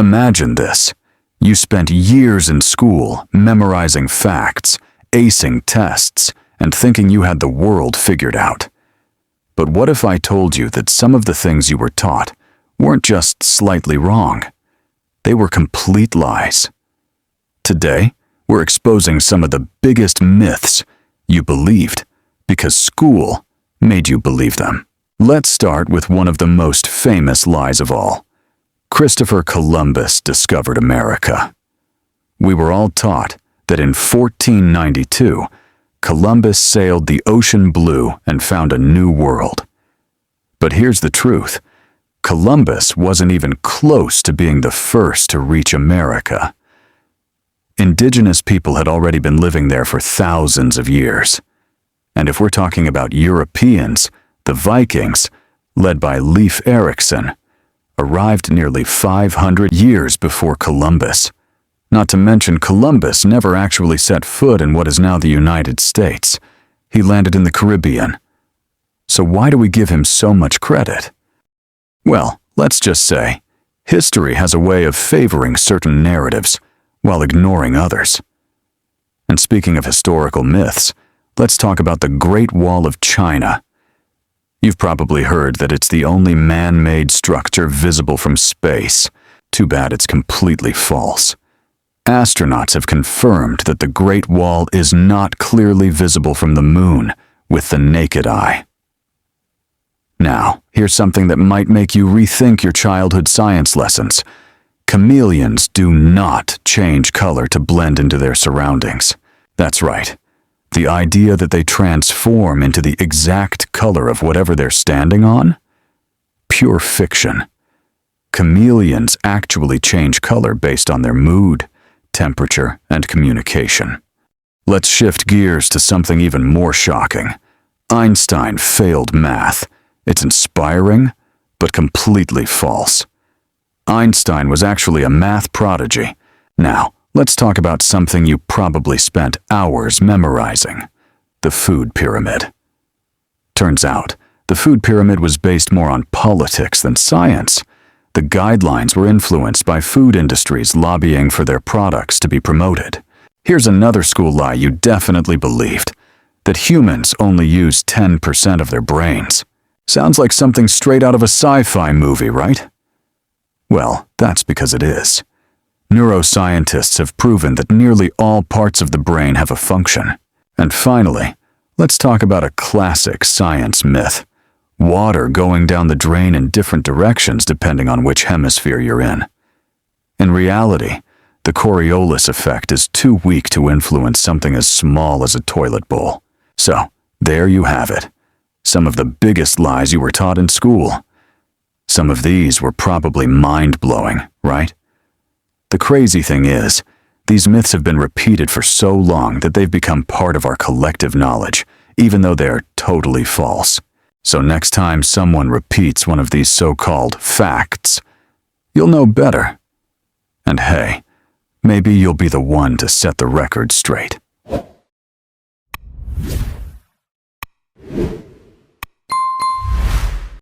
Imagine this. You spent years in school memorizing facts, acing tests, and thinking you had the world figured out. But what if I told you that some of the things you were taught weren't just slightly wrong? They were complete lies. Today, we're exposing some of the biggest myths you believed because school made you believe them. Let's start with one of the most famous lies of all. Christopher Columbus discovered America. We were all taught that in 1492, Columbus sailed the ocean blue and found a new world. But here's the truth. Columbus wasn't even close to being the first to reach America. Indigenous people had already been living there for thousands of years. And if we're talking about Europeans, the Vikings, led by Leif Erikson, arrived nearly 500 years before Columbus. Not to mention Columbus never actually set foot in what is now the United States. He landed in the Caribbean. So why do we give him so much credit? Well, let's just say, history has a way of favoring certain narratives while ignoring others. And speaking of historical myths, let's talk about the Great Wall of China. You've probably heard that it's the only man-made structure visible from space. Too bad it's completely false. Astronauts have confirmed that the Great Wall is not clearly visible from the moon with the naked eye. Now, here's something that might make you rethink your childhood science lessons. Chameleons do not change color to blend into their surroundings. That's right. The idea that they transform into the exact color of whatever they're standing on? Pure fiction. Chameleons actually change color based on their mood, temperature, and communication. Let's shift gears to something even more shocking. Einstein failed math. It's inspiring, but completely false. Einstein was actually a math prodigy. Now, let's talk about something you probably spent hours memorizing: the food pyramid. Turns out, the food pyramid was based more on politics than science. The guidelines were influenced by food industries lobbying for their products to be promoted. Here's another school lie you definitely believed: that humans only use 10% of their brains. Sounds like something straight out of a sci-fi movie, right? Well, that's because it is. Neuroscientists have proven that nearly all parts of the brain have a function. And finally, let's talk about a classic science myth: water going down the drain in different directions depending on which hemisphere you're in. In reality, the Coriolis effect is too weak to influence something as small as a toilet bowl. So, there you have it. Some of the biggest lies you were taught in school. Some of these were probably mind-blowing, right? The crazy thing is, these myths have been repeated for so long that they've become part of our collective knowledge, even though they're totally false. So next time someone repeats one of these so-called facts, you'll know better. And hey, maybe you'll be the one to set the record straight.